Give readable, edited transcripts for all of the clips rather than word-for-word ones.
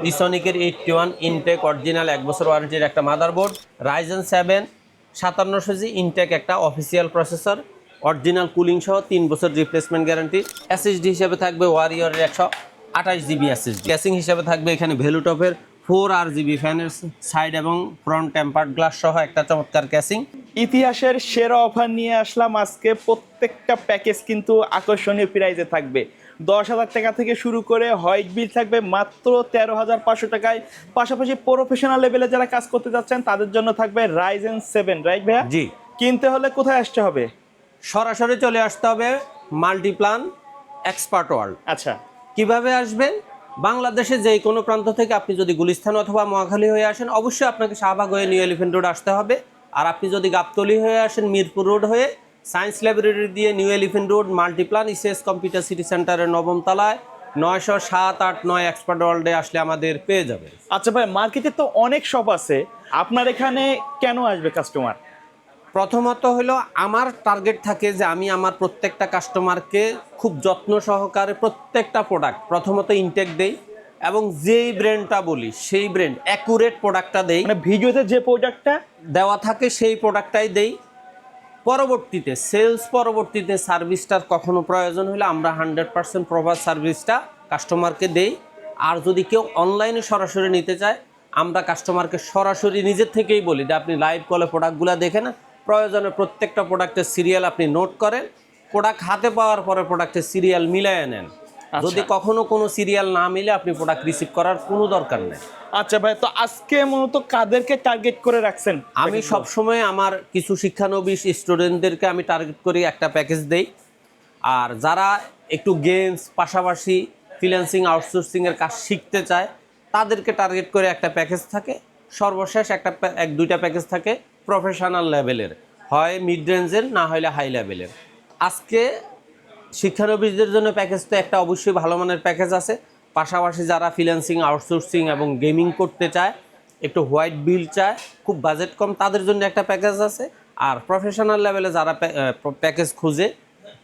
ইসনিকের 81 ইনটেক অরিজিনাল 1 বছর ওয়ারেন্টির একটা মাদারবোর্ড, রাইজেন 7 5700G ইনটেক একটা অফিসিয়াল প্রসেসর, অরিজিনাল কুলিং সহ 3 বছর রিপ্লেসমেন্ট গ্যারান্টি। এসএসডি হিসেবে থাকবে ওয়ারিয়রের 128GB এসএসডি। ক্যাসিং হিসেবে থাকবে এখানে ভ্যালুটপের 4RGB ফ্যানের সাইড এবং ফ্রন্ট টেম্পার্ড গ্লাস সহ একটা চমৎকার ক্যাসিং। ইতিহাসের সেরা অফার নিয়ে আসলাম আজকে। প্রত্যেকটা প্যাকেজ কিন্তু আকর্ষণীয় প্রাইজে থাকবে। 10,000 টাকা থেকে শুরু করে হোয়াইট বিল থাকবে মাত্র 13,500 টাকায়। পাশাপাশি প্রফেশনাল লেভেলে যারা কাজ করতে যাচ্ছেন তাদের জন্য থাকবে রাইজেন 7, রাইট ভাইয়া? জি। কিনতে হলে কোথায় আসতে হবে? সরাসরি চলে আসতে হবে মাল্টিপ্লান এক্সপার্ট ওয়ার্ল্ড। আচ্ছা, কিভাবে আসবেন? বাংলাদেশে যে কোনো প্রান্ত থেকে আপনি যদি গুলিস্তান অথবা মহাখালী হয়ে আসেন, অবশ্যই আপনাকে শাহবাগ হয়ে নিউ এলিফ্যান্ট রোড আসতে হবে। আর আপনি যদি গাবতলী হয়ে আসেন মিরপুর রোড হয়ে সায়েন্স লাইব্রেরি দিয়ে new elephant road Multiplan ECS computer city সেন্টারের 9ম তলায় 907-8-9 এক্সপার্ট ওয়ার্ল্ডে আসলে আমাদের পেয়ে যাবে। আচ্ছা ভাই, মার্কেটে তো অনেক শপ আছে, আপনার এখানে কেন আসবে কাস্টমার? প্রথমত হলো আমার টার্গেট থাকে যে আমি আমার প্রত্যেকটা কাস্টমারকে খুব যত্ন সহকারে প্রত্যেকটা প্রোডাক্ট প্রথমত ইনটেক দেই এবং যেই ব্র্যান্ডটা বলি সেই ব্র্যান্ড অ্যাকুরেট প্রোডাক্টটা দেই, মানে ভিডিওতে যে প্রোডাক্টটা দেওয়া থাকে সেই প্রোডাক্টটাই দেই। পরবর্তীতে পরবর্তীতে সার্ভিসটার কখনো প্রয়োজন হলে আমরা 100% প্রপার সার্ভিসটা কাস্টমারকে দেই। আর যদি কেউ অনলাইনে সরাসরি নিতে চায়, আমরা কাস্টমারকে সরাসরি নিজের থেকেই বলি যে আপনি লাইভ কলে প্রোডাক্টগুলো দেখেন, প্রয়োজনে প্রত্যেকটা প্রোডাক্টের সিরিয়াল আপনি নোট করেন, প্রোডাক্ট হাতে পাওয়ার পরে প্রোডাক্টের সিরিয়াল মিলাইয়ে নেন। যদি কখনো কোনো সিরিয়াল না মিলে আপনি প্রোডাক্ট রিসিভ করার কোনো দরকার নেই। আচ্ছা ভাই, তো আজকে মূলত কাদেরকে টার্গেট করে রাখছেন? আমি সবসময় আমার কিছু শিক্ষানবিশ স্টুডেন্টদেরকে আমি টার্গেট করি একটা প্যাকেজ দেই। আর যারা একটু গেমস পাশাপাশি ফ্রিল্যান্সিং আউটসোর্সিংয়ের কাজ শিখতে চায় তাদেরকে টার্গেট করে একটা প্যাকেজ থাকে। সর্বশেষ দুইটা প্যাকেজ থাকে প্রফেশনাল লেভেলের, হয় মিড রেঞ্জের না হলে হাই লেভেলের। আজকে শিক্ষানবিশদের জন্য প্যাকেজ তো একটা অবশ্যই ভালো মানের প্যাকেজ আছে। পাশাপাশি যারা ফ্রিল্যান্সিং আউটসোর্সিং এবং গেমিং করতে চায়, একটু হোয়াইট বিল চায়, খুব বাজেট কম, তাদের জন্য একটা প্যাকেজ আছে। আর প্রফেশনাল লেভেলে যারা প্যাকেজ খুঁজে,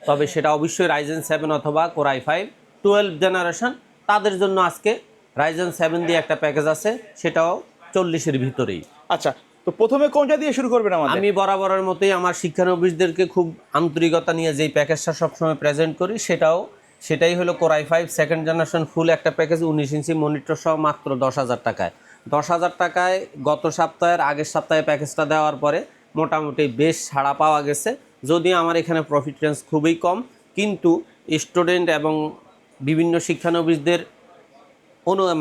তবে সেটা অবশ্যই রাইজেন 7 অথবা কোর i5 12 জেনারেশন, তাদের জন্য আজকে রাইজেন 7 দিয়ে একটা প্যাকেজ আছে, সেটাও 40-এর ভিতরেই। আচ্ছা, তো প্রথমে কোনটা দিয়ে শুরু করবেন আমাদের? আমি বরাবরের মতোই আমার শিক্ষানবিশদেরকে খুব আন্তরিকতা নিয়ে যেই প্যাকেজটা সবসময় প্রেজেন্ট করি সেটাই হলো কোর i5 2nd জেনারেশন ফুল একটা প্যাকেজ 19 ইঞ্চি মনিটর সহ মাত্র 10,000 টাকায়। 10,000 টাকায় গত সপ্তাহের আগের সপ্তাহে প্যাকেজটা দেওয়ার পরে মোটামুটি বেশ ছাড়া পাওয়া গেছে। যদিও আমার এখানে প্রফিট রেঞ্জ খুবই কম, কিন্তু স্টুডেন্ট এবং বিভিন্ন শিক্ষানবিশদের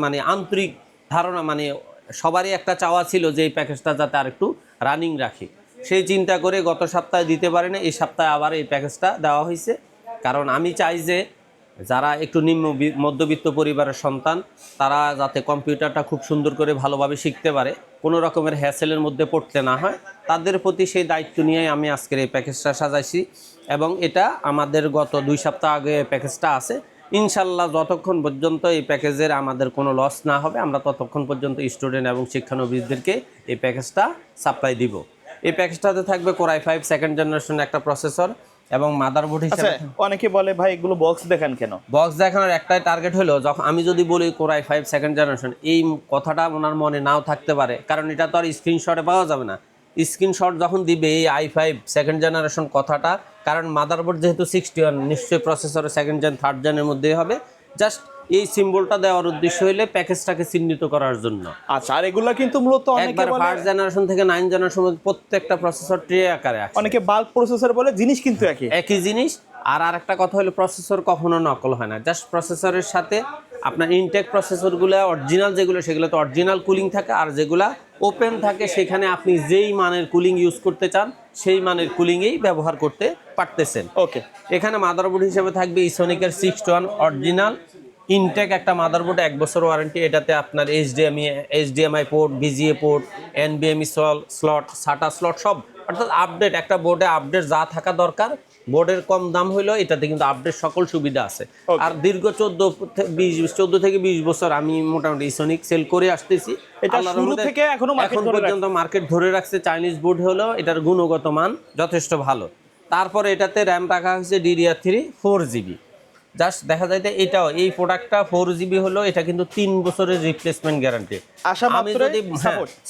মানে আন্তরিক ধারণা, মানে সবারই একটা চাওয়া ছিল যে এই প্যাকেজটা যাতে আর একটু রানিং রাখি, সেই চিন্তা করে গত সপ্তাহে দিতে পারি না, এই সপ্তাহে আবার এই প্যাকেজটা দেওয়া হয়েছে। কারণ আমি চাই যে যারা একটু মধ্যবিত্ত পরিবারের সন্তান তারা যাতে কম্পিউটারটা খুব সুন্দর করে ভালোভাবে শিখতে পারে, কোনো রকমের হ্যাসেলের মধ্যে পড়তে না হয়, তাদের প্রতি সেই দায়িত্ব নিয়েই আমি আজকের এই প্যাকেজটা সাজাইছি। এবং এটা আমাদের গত 2 সপ্তাহ আগে প্যাকেজটা আছে। ইনশাল্লাহ যতক্ষণ পর্যন্ত এই প্যাকেজের আমাদের কোনো লস না হবে, আমরা ততক্ষণ পর্যন্ত স্টুডেন্ট এবং শিক্ষানবিশদেরকে এই প্যাকেজটা সাপ্লাই দিব। এই প্যাকেজটাতে থাকবে কোর i5 2nd জেনারেশন একটা প্রসেসর এবং মাদারবোর্ড হিসেবে। অনেকে বলে ভাই এগুলো বক্স দেখান কেন? বক্স দেখানোর একটাই টার্গেট হলো, যখন আমি যদি বলি কোর i5 2nd জেনারেশন, এই কথাটা ওনার মনে নাও থাকতে পারে, কারণ এটা তো আর স্ক্রিনশটে পাওয়া যাবে না। স্ক্রিনশট যখন দিবে এই i5 2nd জেনারেশন কথাটা, কারণ মাদারবোর্ড যেহেতু 61, নিশ্চয়ই প্রসেসরে 2nd জেন 3rd জেনের মধ্যেই হবে। জাস্ট এই সিম্বলটা দেওয়ার উদ্দেশ্য হইলে প্যাকেজটাকে চিহ্নিত করার জন্য। আচ্ছা, আর এগুলা কিন্তু মূলত একবার 1st জেনারেশন থেকে 9 জেনারেশন প্রত্যেকটা প্রসেসর ট্রে আকারে আছে। অনেকে বাল্ক প্রসেসর বলে, জিনিস কিন্তু একই জিনিস। আর আরেকটা কথা হলো প্রসেসর কখনো নকল হয় না। জাস্ট প্রসেসরের সাথে আপনার ইনটেক প্রসেসরগুলো অরিজিনাল যেগুলো, সেগুলো তো অরিজিনাল কুলিং থাকে, আর যেগুলা ওপেন থাকে সেখানে আপনি যেই মানের কুলিং ইউজ করতে চান সেই মানের কুলিংয়েই ব্যবহার করতে পারতেছেন। ওকে, এখানে মাদারবোর্ড হিসেবে থাকবে ইসনিকের 61 অরিজিনাল ইনটেক একটা মাদারবোর্ড, 1 বছর ওয়ারেন্টি। এটাতে আপনার এইচডিএমআই পোর্ট, বিজিএ পোর্ট, এনবিএমই স্লট, সাটা স্লট সব, অর্থাৎ আপডেট একটা বোর্ডে আপডেট যা থাকা দরকার। বোর্ডের কম দাম হইলো এটাতে কিন্তু আপডেট সকল সুবিধা আছে। আর দীর্ঘ 14 থেকে 20 বছর আমি মোটামুটি ইসনিক সেল করে আসতেছি। এটা শুরু থেকে এখন পর্যন্ত মার্কেট ধরে রাখছে। চাইনিজ বোর্ড হলো এটার গুণগত মান যথেষ্ট ভালো। তারপরে এটাতে র্যাম রাখা হয়েছে DDR3 4GB। জাস্ট দেখা যায় যে এটাও এই প্রোডাক্টটা 4GB হলো, এটা কিন্তু 3 বছরের রিপ্লেসমেন্ট গ্যারান্টি। আশা আমি মাত্রই যদি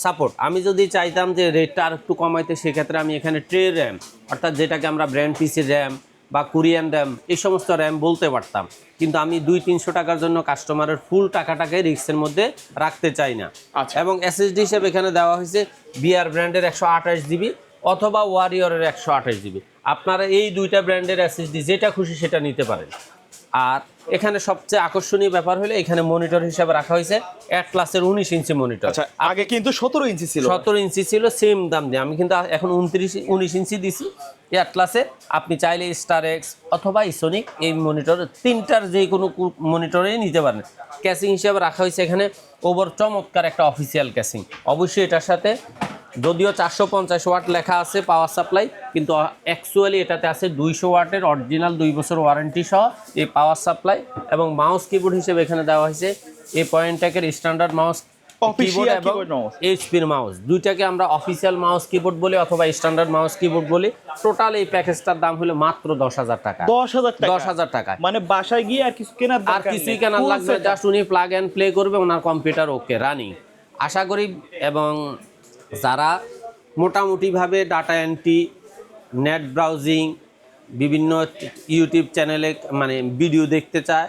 সাপোর্ট আমি যদি চাইতাম যে রেটটা আর একটু কমাইতে, সেক্ষেত্রে আমি এখানে ট্রে র্যাম অর্থাৎ যেটাকে আমরা ব্র্যান্ড পিসি র্যাম বা কোরিয়ান র্যাম এই সমস্ত র্যাম বলতে পারতাম, কিন্তু আমি 200-300 টাকার জন্য কাস্টমারের ফুল টাকাটাকে রিস্কের মধ্যে রাখতে চাই না। আচ্ছা। এবং এসএসডি হিসেবে এখানে দেওয়া হয়েছে বিআর ব্র্যান্ডের 128GB অথবা ওয়ারিয়রের 128GB। আপনারা এই দুইটা ব্র্যান্ডের এসএসডি যেটা খুশি সেটা নিতে পারেন। আর এখানে সবচেয়ে আকর্ষণীয় ব্যাপার হলো এখানে মনিটর হিসেবে রাখা হয়েছে অ্যাটলাসের 19 ইঞ্চি মনিটর। আচ্ছা, আগে কিন্তু 17 ইঞ্চি ছিল। 17 ইঞ্চি ছিল সেম দাম দিয়ে, আমি কিন্তু এখন 19 ইঞ্চি দিছি অ্যাটলাসে। আপনি চাইলে স্টার এক্স অথবা ইসোনিক এই মনিটর তিনটার যে কোনো মনিটরেই নিতে পারেন। ক্যাসিং হিসেবে রাখা হয়েছে এখানে ওভার চমৎকার একটা অফিসিয়াল ক্যাসিং। অবশ্যই এটার সাথে যদিও 450 ওয়াট লেখা আছে পাওয়ার সাপ্লাই, কিন্তু অ্যাকচুয়ালি এটাতে আছে 200 ওয়াটের অরিজিনাল 2 বছর ওয়ারেন্টি সহ এই পাওয়ার সাপ্লাই। এবং মাউস কিবোর্ড হিসেবে এখানে দেওয়া হয়েছে এই পয়েন্টেকের স্ট্যান্ডার্ড মাউস কিবোর্ড এবং এইচপির মাউস, দুইটাকে আমরা অফিসিয়াল মাউস কিবোর্ড বলি অথবা স্ট্যান্ডার্ড মাউস কিবোর্ড বলি। টোটাল এই প্যাকেজটার দাম হলো মাত্র 10,000 টাকা। 10,000 টাকা, মানে বাসায় গিয়ে আর কিছু কেনার দরকার আর কিছুই কেনার লাগবে না, জাস্ট উনি প্লাগ অ্যান্ড প্লে করবে, ওনার কম্পিউটার ওকে রানিং। আশা করি এবং যারা মোটামুটিভাবে ডাটা এন্ট্রি, নেট ব্রাউজিং, বিভিন্ন ইউটিউব চ্যানেলে মানে ভিডিও দেখতে চায়,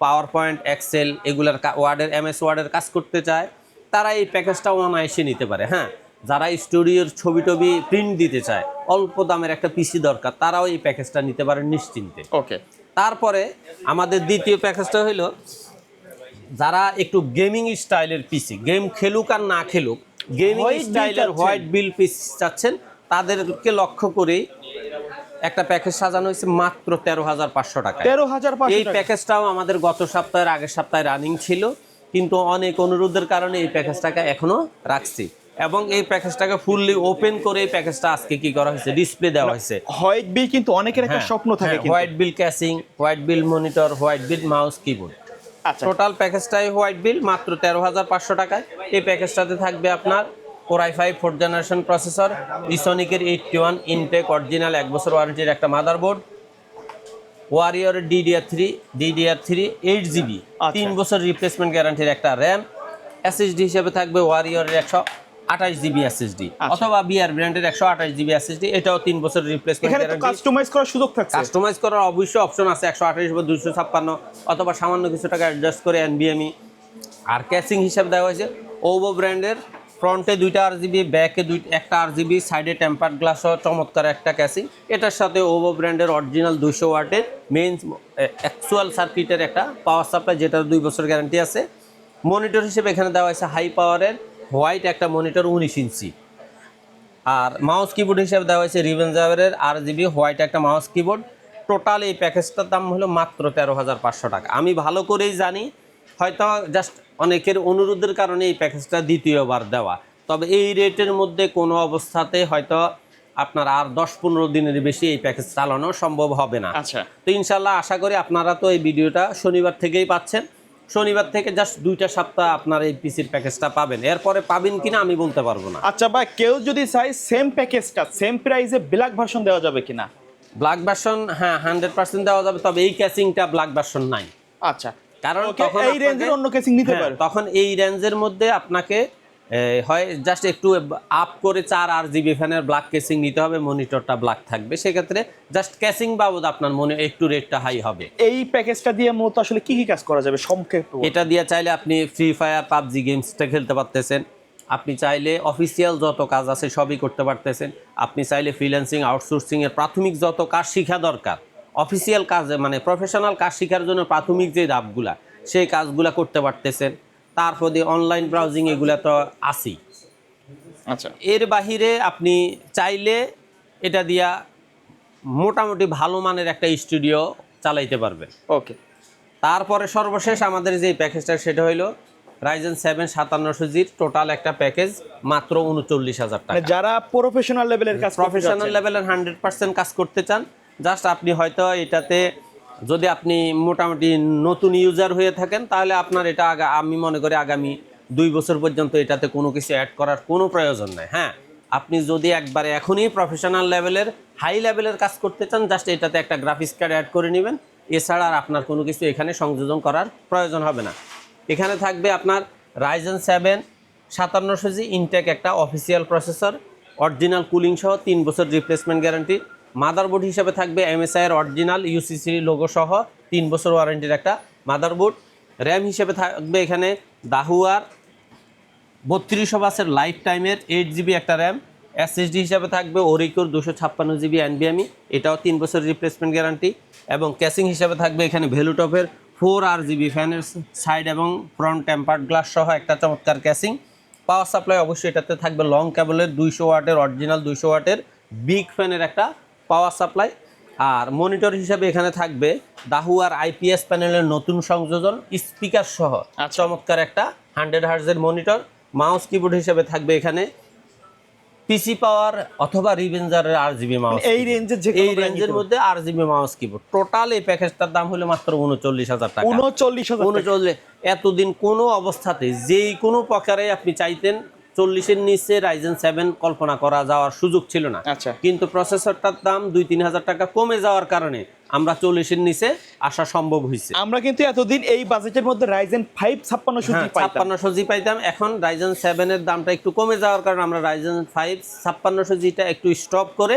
পাওয়ার পয়েন্ট, এক্সেল এগুলার ওয়ার্ডের MS ওয়ার্ডের কাজ করতে চায়, তারা এই প্যাকেজটা অনায়াসে নিতে পারে। হ্যাঁ, যারা স্টুডিওর ছবি টবি প্রিন্ট দিতে চায়, অল্প দামের একটা পিসি দরকার, তারাও এই প্যাকেজটা নিতে পারে নিশ্চিন্তে। ওকে। তারপরে আমাদের দ্বিতীয় প্যাকেজটা হলো যারা একটু গেমিং স্টাইলের পিসি, গেম খেলুক আর না খেলুক, গেমিং স্টাইলের হোয়াইট বিল পিস চাচ্ছেন, তাদেরকে লক্ষ্য করেই একটা প্যাকেজ সাজানো হয়েছে মাত্র 13,500 টাকা। 13,500 এই প্যাকেজটাও আমাদের গত সপ্তাহের আগের সপ্তাহে রানিং ছিল, কিন্তু অনেক অনুরোধের কারণে এই প্যাকেজটাকে এখনো রাখছি। এবং এই প্যাকেজটাকে ফুললি ওপেন করে এই প্যাকেজটা আজকে কি করা হয়েছে, ডিসপ্লে দেওয়া হয়েছে। হোয়াইট বিল কিন্তু অনেকের একটা স্বপ্ন থাকে, হোয়াইট বিল ক্যাসিং, হোয়াইট বিল মনিটর, হোয়াইট বিল মাউস কিবোর্ড। আচ্ছা, টোটাল প্যাকেজটাই হোয়াইট বিল মাত্র 13,500 টাকায়। এই প্যাকেজটাতে থাকবে আপনার Core i5 4th generation processor, ইসোনিকের 81 ইনটেক অরিজিনাল 1 বছর ওয়ারেন্টির একটা মাদারবোর্ড, ওয়ারিয়রের DDR3 8GB 3 বছর রিপ্লেসমেন্ট গ্যারান্টির একটা র্যাম, এসএসডি হিসেবে থাকবে ওয়ারিয়রের 128GB এসএসডি অথবা বিআর ব্র্যান্ডের 128GB এসএসডি, এটাও 3 বছর রিপ্লেসমেন্ট গ্যারান্টি। কাস্টমাইজ করার সুযোগ থাকছে, কাস্টমাইজ করার অবশ্যই অপশন আছে, 128 বা 256 অথবা সামান্য কিছু টাকা অ্যাডজাস্ট করে NVMe। আর ক্যাসিং হিসাবে দেওয়া হয়েছে ওভো ব্র্যান্ডের, ফ্রন্টে 2টা RGB, ব্যাকে একটা RGB, সাইডে টেম্পার্ড গ্লাস সহ চমৎকার একটা ক্যাসিং। এটার সাথে ওভো ব্র্যান্ডের অরিজিনাল 200 ওয়াটের মেইন অ্যাকচুয়াল সার্কিটের একটা পাওয়ার সাপ্লাই, যেটার 2 বছর গ্যারান্টি আছে। মনিটর হিসেবে এখানে দেওয়া হয়েছে হাই পাওয়ারের হোয়াইট একটা মনিটর 19 ইঞ্চি। আর মাউস কিবোর্ড হিসেবে দেওয়া হয়েছে রিভেঞ্জারের RGB হোয়াইট একটা মাউস কিবোর্ড। টোটাল এই প্যাকেজটার দাম হলো মাত্র 13,500 টাকা। আমি ভালো করেই জানি হয়তো জাস্ট অনেকের অনুরোধের কারণে এই প্যাকেজটা দ্বিতীয়বার দেওয়া, তবে এই রেটের মধ্যে কোনো অবস্থাতে হয়তো আপনার আর 10-15 দিনের বেশি এই প্যাকেজ চালানো সম্ভব হবে না। আচ্ছা, তো ইনশাল্লাহ আশা করি আপনারা তো এই ভিডিওটা শনিবার থেকেই পাচ্ছেন, শনিবার থেকে জাস্ট 2টা সপ্তাহ আপনার এই পিসির প্যাকেজটা পাবেন, এরপরে পাবেন কিনা আমি বলতে পারবো না। আচ্ছা ভাই, কেউ যদি চাই সেম প্যাকেজটা সেম প্রাইসে ব্ল্যাক ভার্সন দেওয়া যাবে কিনা? ব্ল্যাক ভার্সন হ্যাঁ 100% দেওয়া যাবে, তবে এই ক্যাসিংটা ব্ল্যাক ভার্সন নাই। আচ্ছা, কারণ তখন এই রেঞ্জের অন্য কেসিং নিতে পারে, তখন এই রেঞ্জের মধ্যে আপনাকে হয় জাস্ট একটু আপ করে 4 RGB ফ্যানের ব্ল্যাক কেসিং নিতে হবে, মনিটরটা ব্ল্যাক থাকবে, সেক্ষেত্রে জাস্ট কেসিং বাবদ আপনার মনে একটু রেটটা হাই হবে। এই প্যাকেজটা দিয়ে মূলত আসলে কি কি কাজ করা যাবে সংক্ষেপে? এটা দিয়ে চাইলে আপনি ফ্রি ফায়ার, পাবজি গেমসটা খেলতে পারতেছেন, আপনি চাইলে অফিসিয়াল যত কাজ আছে সবই করতে পারতেছেন, আপনি চাইলে ফ্রিল্যান্সিং, আউটসোর্সিংয়ের প্রাথমিক যত কাজ শেখা দরকার, অফিসিয়াল কাজ মানে প্রফেশনাল কাজ শেখার জন্য প্রাথমিক যে ধাপগুলা সেই কাজগুলা করতে পারতেছেন। তারপরে অনলাইন ব্রাউজিং এগুলা তো আছেই। আচ্ছা, এর বাহিরে আপনি চাইলে এটা দিয়া মোটামুটি ভালো মানের একটা স্টুডিও চালাইতে পারবেন। ওকে। তারপরে সর্বশেষ আমাদের যে প্যাকেজটা সেটা হইলো Ryzen 7 5700G টোটাল একটা প্যাকেজ মাত্র 39,000 টাকা। যারা প্রফেশনাল লেভেলের কাজ, প্রফেশনাল লেভেলের 100% কাজ করতে চান, জাস্ট আপনি হয়তো এটাতে যদি আপনি মোটামুটি নতুন ইউজার হয়ে থাকেন, তাহলে আপনার এটা আমি মনে করি আগামী 2 বছর পর্যন্ত এটাতে কোনো কিছু অ্যাড করার কোনো প্রয়োজন নাই। হ্যাঁ, আপনি যদি একবারে এখনই প্রফেশনাল লেভেলের হাই লেভেলের কাজ করতে চান, জাস্ট এটাতে একটা গ্রাফিক্স কার্ড অ্যাড করে নেবেন, এছাড়া আর আপনার কোনো কিছু এখানে সংযোজন করার প্রয়োজন হবে না। এখানে থাকবে আপনার Ryzen 7 5700G ইনটেক একটা অফিসিয়াল প্রসেসর, অরিজিনাল কুলিং সহ 3 বছর রিপ্লেসমেন্ট গ্যারান্টি। মাদারবোর্ড হিসেবে থাকবে MSI এর অরিজিনাল UCC লোগো সহ 3 বছর ওয়ারেন্টির একটা মাদারবোর্ড। র্যাম হিসেবে থাকবে এখানে দাহুয়ার 3200 বাসের লাইফ টাইমের 8GB একটা র্যাম। SSD হিসাবে থাকবে ওরিকোর 256GB NVMe, এটাও 3 বছর রিপ্লেসমেন্ট গ্যারান্টি। এবং ক্যাসিং হিসাবে থাকবে এখানে ভ্যালুটপের 4RGB ফ্যানের সাইড এবং ফ্রন্ট টেম্পার্ড গ্লাস সহ একটা চমৎকার ক্যাসিং। পাওয়ার সাপ্লাই অবশ্যই এটাতে থাকবে লং কেবলের 200 ওয়াটের অরিজিনাল 200 ওয়াটের বিগ ফ্যানের একটা পাওয়ার সাপ্লাই। আর মনিটর হিসাবে এখানে থাকবে দাহুয়ার IPS প্যানেলের নতুন সংযোজন, স্পিকার সহ চমৎকার একটা 100 হার্জের মনিটর। মাউস কিবোর্ড হিসেবে থাকবে এখানে পিসি পাওয়ার অথবা রিভেঞ্জারের RGB মাউস, এই রেঞ্জের যে এই রেঞ্জের মধ্যে RGB মাউস কিবোর্ড। টোটাল এই প্যাকেজটার দাম হলো মাত্র 39,000 টাকা। 39,000 এতদিন কোনো অবস্থাতে যেই কোনো প্রকারে আপনি চাইতেন 40-এর নিচে Ryzen 7 কল্পনা করা যাওয়ার সুযোগ ছিল না। আচ্ছা, কিন্তু প্রসেসরটার দাম 2-3 হাজার টাকা কমে যাওয়ার কারণে আমরা 40-এর নিচে আসা সম্ভব হয়েছে। আমরা কিন্তু এতদিন এই বাজেটের মধ্যে Ryzen 5 5600G পাইতাম। 5600G পাইতাম। এখন Ryzen 7 এর দামটা একটু কমে যাওয়ার কারণে আমরা Ryzen 5 5600Gটা একটু স্টপ করে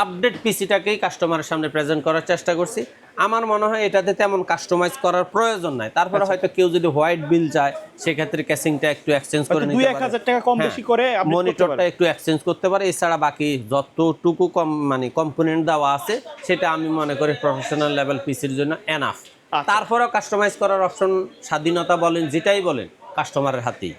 আপডেট পিসিটাকেই কাস্টমারের সামনে প্রেজেন্ট করার চেষ্টা করছি। আমার মনে হয় এটাতে তেমন কাস্টমাইজ করার প্রয়োজন নাই। তারপরে হয়তো কেউ যদি হোয়াইট বিল চায় সেক্ষেত্রে ক্যাসিংটা একটু এক্সচেঞ্জ করে নিতে পারে, 2-1000 টাকা কম বেশি করে মনিটরটা একটু এক্সচেঞ্জ করতে পারে। এছাড়া বাকি যতটুকু কম্পোনেন্ট দেওয়া আছে সেটা আমি মনে করি প্রফেশনাল লেভেল পিসির জন্য এনাফ। তারপরেও কাস্টমাইজ করার অপশন, স্বাধীনতা বলেন যেটাই বলেন, কাস্টমারের হাতেই।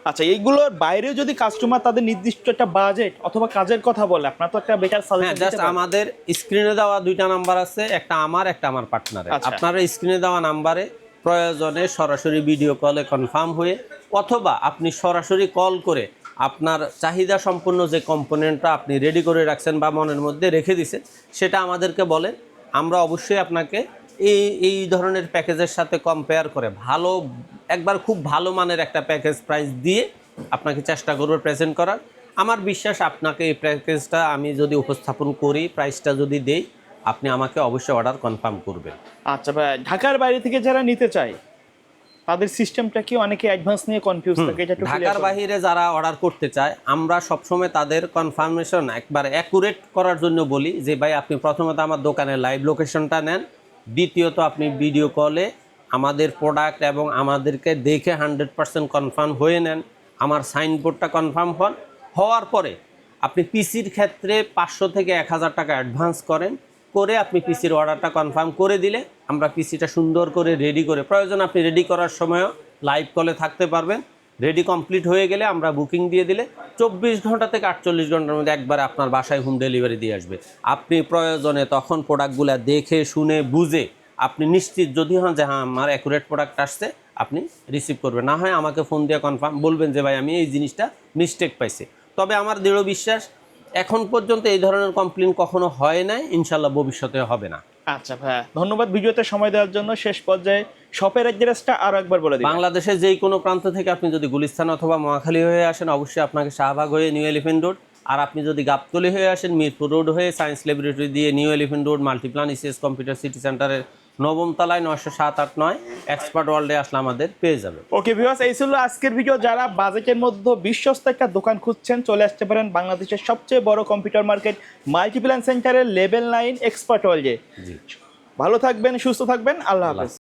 আচ্ছা, এইগুলোর বাইরেও যদি কাস্টমার তাদের নির্দিষ্ট একটা বাজেট অথবা কাজের কথা বলে, আপনার তো একটা বেটার সাজেশন জাস্ট আমাদের স্ক্রিনে দেওয়া 2টা নাম্বার আছে, একটা আমার একটা আমার পার্টনারের। আপনারা স্ক্রিনে দেওয়া নাম্বারে প্রয়োজনে সরাসরি ভিডিও কলে কনফার্ম হয়ে অথবা আপনি সরাসরি কল করে আপনার চাহিদা সম্পন্ন যে কম্পোনেন্টটা আপনি রেডি করে রাখছেন বা মনের মধ্যে রেখে দিয়েছেন সেটা আমাদেরকে বলেন। আমরা অবশ্যই আপনাকে এই ধরনের প্যাকেজের সাথে কম্পেয়ার করে ভালো, একবার খুব ভালো মানের একটা প্যাকেজ প্রাইস দিয়ে আপনাকে চেষ্টা করবো প্রেজেন্ট করার। আমার বিশ্বাস আপনাকে এই প্যাকেজটা আমি যদি উপস্থাপন করি, প্রাইসটা যদি দেই, আপনি আমাকে অবশ্যই অর্ডার কনফার্ম করবেন। আচ্ছা ভাই, ঢাকার বাইরে থেকে যারা নিতে চায় তাদের সিস্টেমটা কি অনেকে অ্যাডভান্স নিয়ে কনফিউজ থাকে, এটা একটু ঢাকার বাইরে যারা অর্ডার করতে চায় আমরা সবসময় তাদের কনফার্মেশন একবার অ্যাকুরেট করার জন্য বলি যে ভাই আপনি প্রথমত আমার দোকানের লাইভ লোকেশনটা নেন, দ্বিতীয়ত আপনি ভিডিও কলে আমাদের প্রোডাক্ট এবং আমাদেরকে দেখে 100% কনফার্ম হয়ে নেন, আমার সাইনবোর্ডটা কনফার্ম হওয়ার পরে আপনি পিসির ক্ষেত্রে 500 থেকে 1000 টাকা অ্যাডভান্স করেন, করে আপনি পিসির অর্ডারটা কনফার্ম করে দিলে আমরা পিসিটা সুন্দর করে রেডি করে, প্রয়োজন আপনি রেডি করার সময়ও লাইভ কলে থাকতে পারবেন। রেডি কমপ্লিট হয়ে গেলে আমরা বুকিং দিয়ে দিলে 24 ঘন্টা থেকে 48 ঘন্টার মধ্যে একবারে আপনার বাসায় হোম ডেলিভারি দিয়ে আসবে। আপনি প্রয়োজনে তখন প্রোডাক্টগুলো দেখে শুনে বুঝে আপনি নিশ্চিত যদি হন যে হ্যাঁ আমার অ্যাকুরেট প্রোডাক্ট আসছে, আপনি রিসিভ করবেন। না হয় আমাকে ফোন দিয়ে কনফার্ম বলবেন যে ভাই আমি এই জিনিসটা মিস্টেক পাইছি। তবে আমার দৃঢ় বিশ্বাস এখন পর্যন্ত এই ধরনের কমপ্লেন কখনো হয় নাই, ইনশাল্লাহ ভবিষ্যতে হবে না। আচ্ছা ভাই, ধন্যবাদ ভিডিওতে সময় দেওয়ার জন্য। শেষ পর্যায়ে শপের অ্যাড্রেসটা আরো একবার বলে দিন। বাংলাদেশের যেই কোনো প্রান্ত থেকে আপনি যদি গুলিস্তান অথবা মহাখালী হয়ে আসেন, অবশ্যই আপনাকে শাহবাগ হয়ে নিউ এলিফেন্ট রোড, আর আপনি যদি গাবতলী হয়ে আসেন মিরপুর রোড হয়ে সায়েন্স ল্যাবরেটরি দিয়ে new elephant road Multiplan ECS computer city সেন্টারের 9ম তলায় 907-8-9 এক্সপার্ট ওয়ার্ল্ডে আসলে আমাদের পেয়ে যাবে। ওকে ভিউয়ার্স, এই ছিল আজকের ভিডিও। যারা বাজেটের মধ্যে বিশ্বস্ত একটা দোকান খুঁজছেন চলে আসতে পারেন বাংলাদেশের সবচেয়ে বড় কম্পিউটার মার্কেট মাল্টিপ্লান সেন্টারের লেভেল 9 এক্সপার্ট ওয়ার্ল্ডে। ভালো থাকবেন, সুস্থ থাকবেন, আল্লাহ হাফেজ।